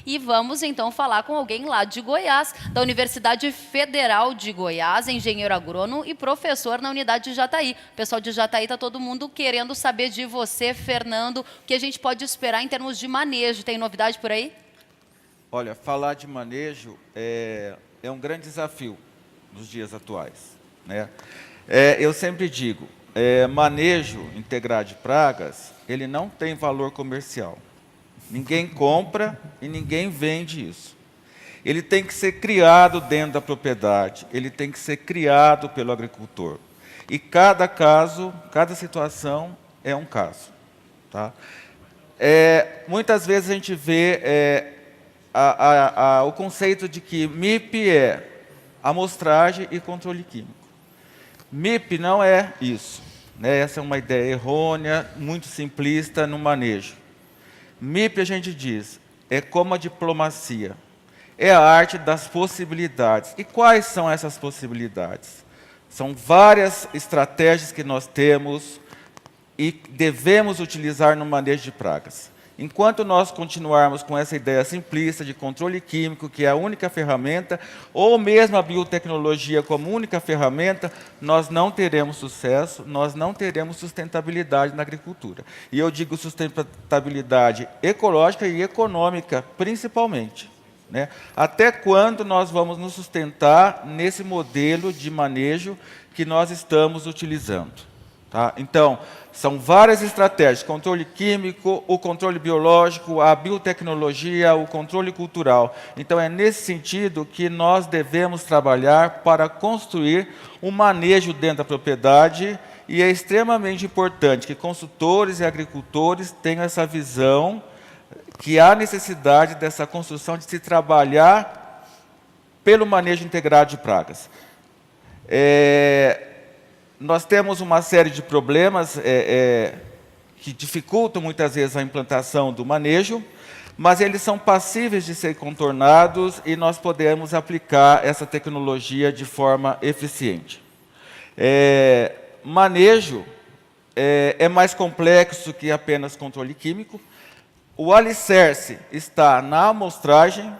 E vamos, então, falar com alguém lá de Goiás, da Universidade Federal de Goiás, engenheiro agrônomo e professor na unidade de Jataí. O pessoal de Jataí está todo mundo querendo saber de você, Fernando, o que a gente pode esperar em termos de manejo. Tem novidade por aí? Olha, falar de manejo é um grande desafio nos dias atuais, né? Eu sempre digo, manejo integrado de pragas, ele não tem valor comercial. Ninguém compra e ninguém vende isso. Ele tem que ser criado dentro da propriedade, ele tem que ser criado pelo agricultor. E cada caso, cada situação é um caso. Tá? Muitas vezes a gente vê o conceito de que MIP é amostragem e controle químico. MIP não é isso, né? Essa é uma ideia errônea, muito simplista no manejo. MIP, a gente diz, é como a diplomacia. É a arte das possibilidades. E quais são essas possibilidades? São várias estratégias que nós temos e devemos utilizar no manejo de pragas. Enquanto nós continuarmos com essa ideia simplista de controle químico, que é a única ferramenta, ou mesmo a biotecnologia como única ferramenta, nós não teremos sucesso, nós não teremos sustentabilidade na agricultura. E eu digo sustentabilidade ecológica e econômica, principalmente. Né? Até quando nós vamos nos sustentar nesse modelo de manejo que nós estamos utilizando? Tá? Então, são várias estratégias, controle químico, o controle biológico, a biotecnologia, o controle cultural. Então, é nesse sentido que nós devemos trabalhar para construir um manejo dentro da propriedade, e é extremamente importante que consultores e agricultores tenham essa visão, que há necessidade dessa construção de se trabalhar pelo manejo integrado de pragas. Nós temos uma série de problemas que dificultam muitas vezes a implantação do manejo, mas eles são passíveis de ser contornados e nós podemos aplicar essa tecnologia de forma eficiente. Manejo é mais complexo que apenas controle químico. O alicerce está na amostragem,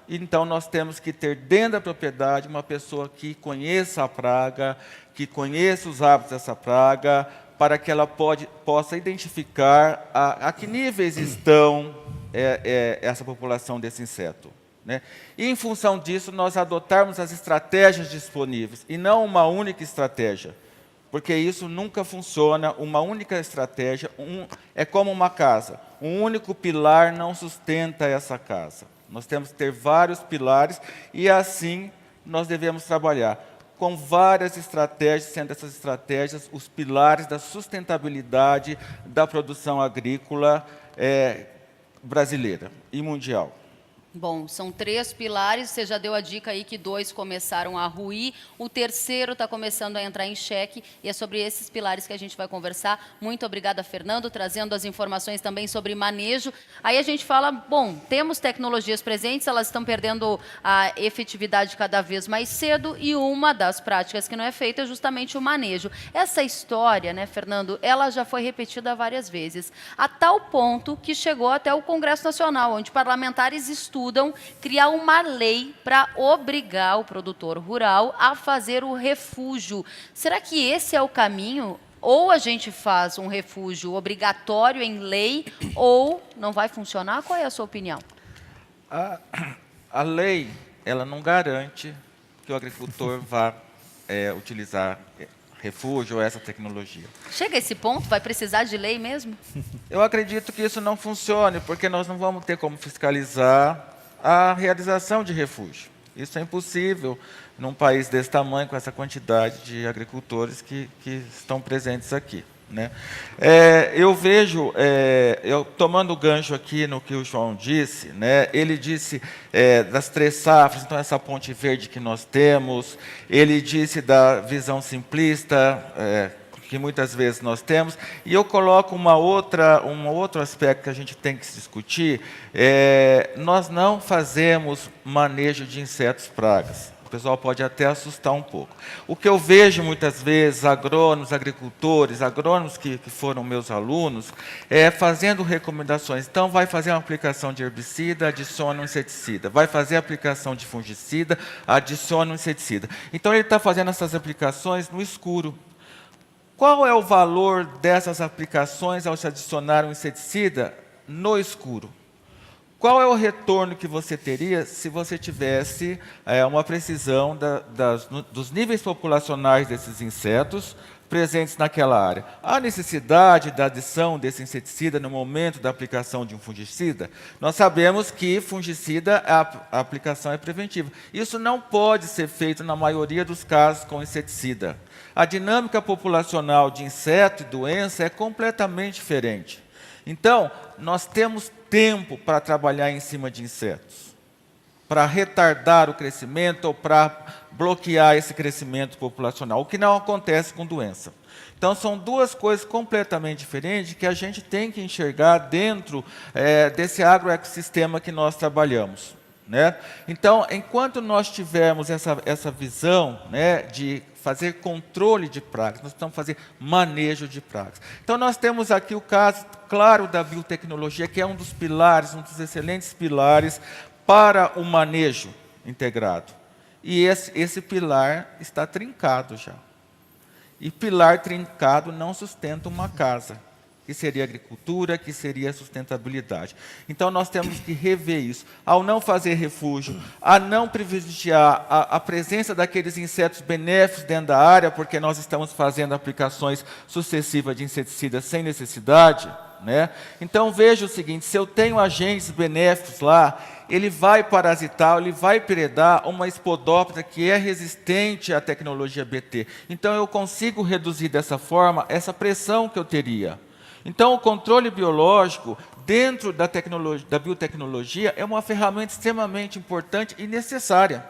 então nós temos que ter dentro da propriedade uma pessoa que conheça a praga, que conheça os hábitos dessa praga, para que ela possa identificar a que níveis estão essa população desse inseto. Né? E, em função disso, nós adotarmos as estratégias disponíveis, e não uma única estratégia, porque isso nunca funciona. Uma única estratégia é como uma casa. Um único pilar não sustenta essa casa. Nós temos que ter vários pilares e, assim, nós devemos trabalhar com várias estratégias, sendo essas estratégias os pilares da sustentabilidade da produção agrícola brasileira e mundial. Bom, são 3 pilares, você já deu a dica aí que 2 começaram a ruir, o terceiro está começando a entrar em xeque, e é sobre esses pilares que a gente vai conversar. Muito obrigada, Fernando, trazendo as informações também sobre manejo. Aí a gente fala, bom, temos tecnologias presentes, elas estão perdendo a efetividade cada vez mais cedo, e uma das práticas que não é feita é justamente o manejo. Essa história, né, Fernando, ela já foi repetida várias vezes, a tal ponto que chegou até o Congresso Nacional, onde parlamentares estudam criar uma lei para obrigar o produtor rural a fazer o refúgio. Será que esse é o caminho? Ou a gente faz um refúgio obrigatório em lei, ou não vai funcionar? Qual é a sua opinião? A lei, ela não garante que o agricultor vá utilizar refúgio ou essa tecnologia. Chega a esse ponto, vai precisar de lei mesmo? Eu acredito que isso não funcione, porque nós não vamos ter como fiscalizar a realização de refúgio. Isso é impossível num país desse tamanho, com essa quantidade de agricultores que estão presentes aqui. Né? Eu vejo, tomando o gancho aqui no que o João disse, né, ele disse das 3 safras, então essa ponte verde que nós temos, ele disse da visão simplista, que muitas vezes nós temos, e eu coloco um outro aspecto que a gente tem que se discutir, nós não fazemos manejo de insetos pragas. pessoal pode até assustar um pouco. O que eu vejo muitas vezes, agrônomos, agricultores, agrônomos que foram meus alunos, fazendo recomendações. Então, vai fazer uma aplicação de herbicida, adiciona um inseticida. Vai fazer a aplicação de fungicida, adiciona um inseticida. Então, ele está fazendo essas aplicações no escuro. Qual é o valor dessas aplicações ao se adicionar um inseticida no escuro? Qual é o retorno que você teria se você tivesse uma precisão dos níveis populacionais desses insetos presentes naquela área? Há necessidade da adição desse inseticida no momento da aplicação de um fungicida? Nós sabemos que fungicida, a aplicação é preventiva. Isso não pode ser feito na maioria dos casos com inseticida. A dinâmica populacional de inseto e doença é completamente diferente. Então, nós temos tempo para trabalhar em cima de insetos, para retardar o crescimento ou para bloquear esse crescimento populacional, o que não acontece com doença. Então, são duas coisas completamente diferentes que a gente tem que enxergar dentro desse agroecossistema que nós trabalhamos. Né? Então, enquanto nós tivermos essa visão, né, de fazer controle de pragas, nós precisamos fazer manejo de pragas. Então, nós temos aqui o caso claro da biotecnologia, que é um dos pilares, um dos excelentes pilares para o manejo integrado. E esse pilar está trincado já. E pilar trincado não sustenta uma casa, que seria agricultura, que seria sustentabilidade. Então, nós temos que rever isso. Ao não fazer refúgio, a não privilegiar a presença daqueles insetos benéficos dentro da área, porque nós estamos fazendo aplicações sucessivas de inseticidas sem necessidade. Né? Então, veja o seguinte, se eu tenho agentes benéficos lá, ele vai parasitar, ele vai predar uma espodóptera que é resistente à tecnologia BT. Então, eu consigo reduzir dessa forma essa pressão que eu teria. Então, o controle biológico, dentro da biotecnologia, é uma ferramenta extremamente importante e necessária.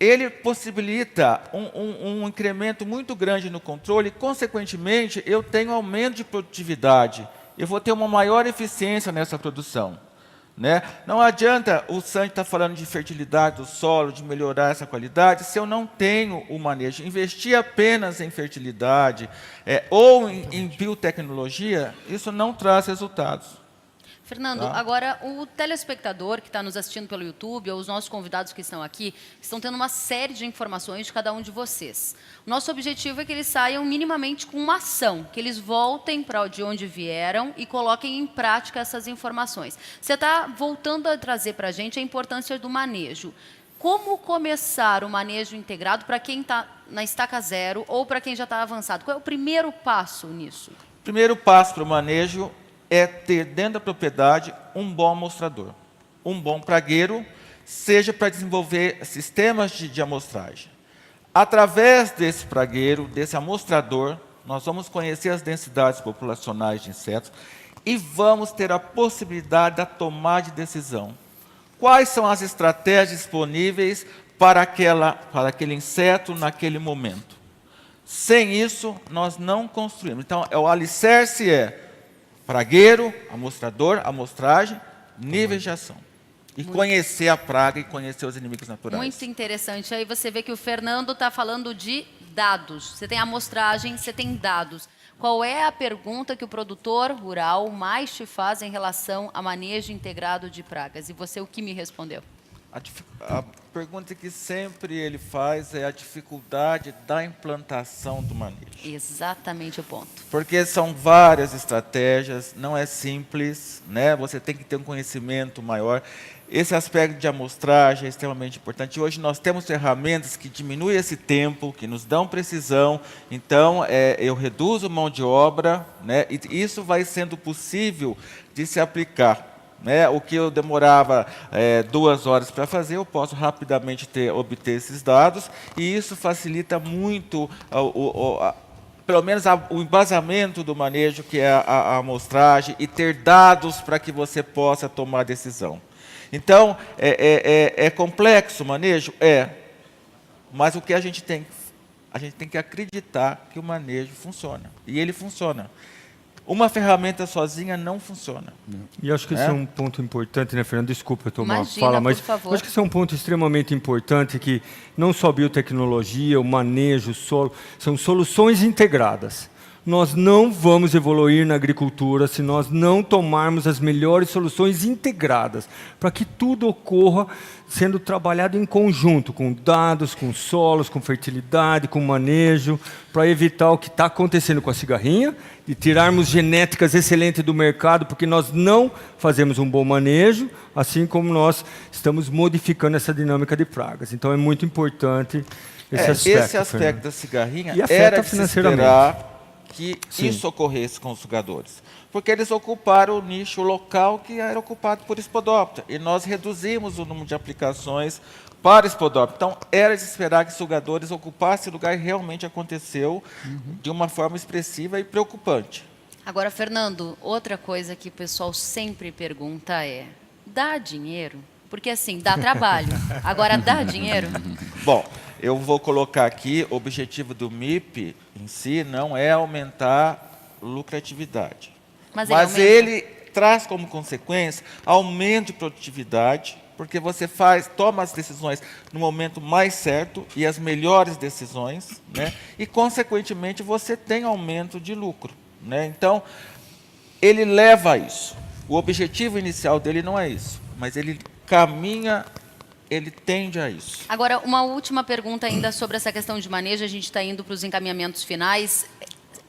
Ele possibilita um incremento muito grande no controle e, consequentemente, eu tenho aumento de produtividade. Eu vou ter uma maior eficiência nessa produção. Né? Não adianta o Sandy estar falando de fertilidade do solo, de melhorar essa qualidade, se eu não tenho o manejo. Investir apenas em fertilidade ou em biotecnologia, isso não traz resultados. Fernando, agora o telespectador que está nos assistindo pelo YouTube, ou os nossos convidados que estão aqui, estão tendo uma série de informações de cada um de vocês. O nosso objetivo é que eles saiam minimamente com uma ação, que eles voltem para de onde vieram e coloquem em prática essas informações. Você está voltando a trazer para a gente a importância do manejo. Como começar o manejo integrado para quem está na estaca zero ou para quem já está avançado? Qual é o primeiro passo nisso? O primeiro passo para o manejo é ter dentro da propriedade um bom amostrador, um bom pragueiro, seja para desenvolver sistemas de amostragem. Através desse pragueiro, desse amostrador, nós vamos conhecer as densidades populacionais de insetos e vamos ter a possibilidade da tomada de decisão. Quais são as estratégias disponíveis para aquele inseto naquele momento? Sem isso, nós não construímos. Então, o alicerce é pragueiro, amostrador, amostragem, níveis de ação. E conhecer a praga e conhecer os inimigos naturais. Muito interessante. Aí você vê que o Fernando está falando de dados. Você tem amostragem, você tem dados. Qual é a pergunta que o produtor rural mais te faz em relação a manejo integrado de pragas? E você, o que me respondeu? A pergunta que sempre ele faz é a dificuldade da implantação do manejo. Exatamente o ponto. Porque são várias estratégias, não é simples, né? Você tem que ter um conhecimento maior. Esse aspecto de amostragem é extremamente importante. Hoje nós temos ferramentas que diminuem esse tempo, que nos dão precisão. Então, eu reduzo mão de obra, né? E isso vai sendo possível de se aplicar. Né? O que eu demorava 2 horas para fazer, eu posso rapidamente obter esses dados, e isso facilita muito pelo menos o embasamento do manejo, que é a amostragem, e ter dados para que você possa tomar decisão. Então, é complexo o manejo? Mas o que a gente tem que acreditar que o manejo funciona, e ele funciona. Uma ferramenta sozinha não funciona. E acho que esse é um ponto importante, né, Fernando? Desculpa eu tomar a Imagina, fala, mas por favor. acho que esse é um ponto extremamente importante, que não só a biotecnologia, o manejo, o solo, são soluções integradas. Nós não vamos evoluir na agricultura se nós não tomarmos as melhores soluções integradas, para que tudo ocorra sendo trabalhado em conjunto, com dados, com solos, com fertilidade, com manejo, para evitar o que está acontecendo com a cigarrinha, de tirarmos genéticas excelentes do mercado, porque nós não fazemos um bom manejo, assim como nós estamos modificando essa dinâmica de pragas. Então, é muito importante esse aspecto. Esse aspecto da cigarrinha E afeta era de se financeiramente. esperar que Sim. isso ocorresse com os sugadores. Porque eles ocuparam o nicho local que era ocupado por Spodoptera. E nós reduzimos o número de aplicações para Spodoptera. Então, era de esperar que sugadores ocupassem o lugar e realmente aconteceu de uma forma expressiva e preocupante. Agora, Fernando, outra coisa que o pessoal sempre pergunta é: dá dinheiro? Porque assim, dá trabalho. Agora, dá dinheiro? Bom, eu vou colocar aqui, o objetivo do MIP em si não é aumentar lucratividade. Mas Ele traz como consequência aumento de produtividade, porque você toma as decisões no momento mais certo e as melhores decisões, né? E, consequentemente, você tem aumento de lucro, né? Então, ele leva a isso. O objetivo inicial dele não é isso, mas ele caminha, ele tende a isso. Agora, uma última pergunta ainda sobre essa questão de manejo, a gente está indo para os encaminhamentos finais.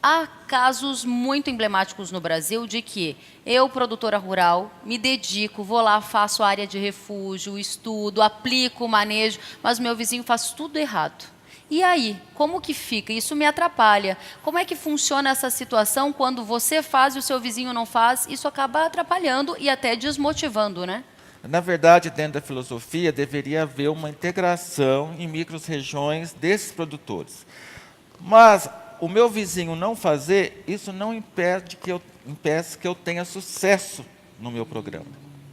Há casos muito emblemáticos no Brasil de que eu, produtora rural, me dedico, vou lá, faço área de refúgio, estudo, aplico o manejo, mas meu vizinho faz tudo errado. E aí, como que fica? Isso me atrapalha. Como é que funciona essa situação quando você faz e o seu vizinho não faz? Isso acaba atrapalhando e até desmotivando, né? Na verdade, dentro da filosofia, deveria haver uma integração em micro-regiões desses produtores. Mas o meu vizinho não fazer, isso não impede que eu tenha sucesso no meu programa.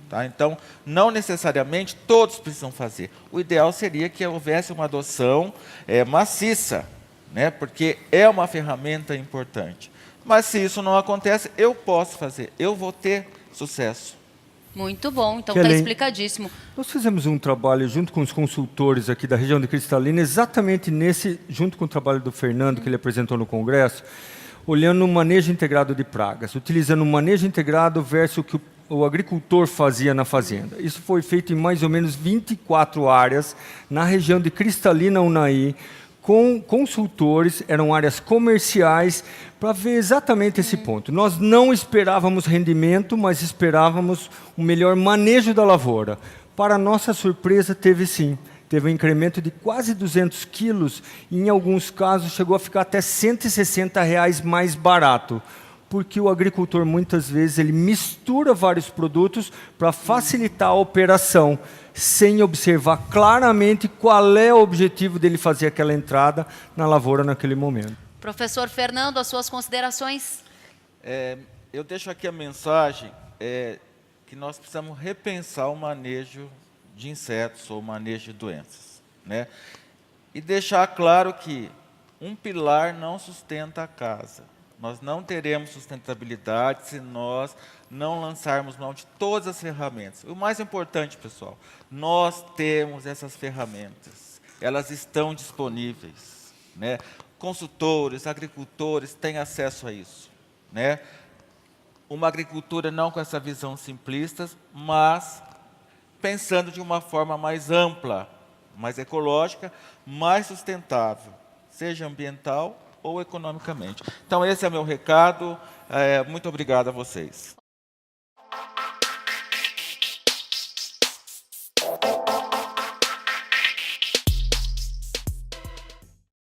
Tá? Então, não necessariamente todos precisam fazer. O ideal seria que houvesse uma adoção maciça, né? Porque é uma ferramenta importante. Mas se isso não acontece, eu posso fazer, eu vou ter sucesso. Muito bom, então está explicadíssimo. Nós fizemos um trabalho junto com os consultores aqui da região de Cristalina, exatamente junto com o trabalho do Fernando, que ele apresentou no Congresso, olhando o manejo integrado de pragas, utilizando o manejo integrado versus o que o agricultor fazia na fazenda. Isso foi feito em mais ou menos 24 áreas, na região de Cristalina, Unai, com consultores, eram áreas comerciais, para ver exatamente esse ponto. Nós não esperávamos rendimento, mas esperávamos um melhor manejo da lavoura. Para nossa surpresa, teve sim. Teve um incremento de quase 200 quilos, e em alguns casos chegou a ficar até R$160 mais barato. Porque o agricultor, muitas vezes, ele mistura vários produtos para facilitar a operação, sem observar claramente qual é o objetivo dele fazer aquela entrada na lavoura naquele momento. Professor Fernando, as suas considerações? Eu deixo aqui a mensagem que nós precisamos repensar o manejo de insetos ou manejo de doenças, né? E deixar claro que um pilar não sustenta a casa. Nós não teremos sustentabilidade se nós não lançarmos mão de todas as ferramentas. O mais importante, pessoal, nós temos essas ferramentas. Elas estão disponíveis, né? Consultores, agricultores têm acesso a isso, né? Uma agricultura não com essa visão simplista, mas pensando de uma forma mais ampla, mais ecológica, mais sustentável, seja ambiental ou economicamente. Então, esse é o meu recado. Muito obrigado a vocês.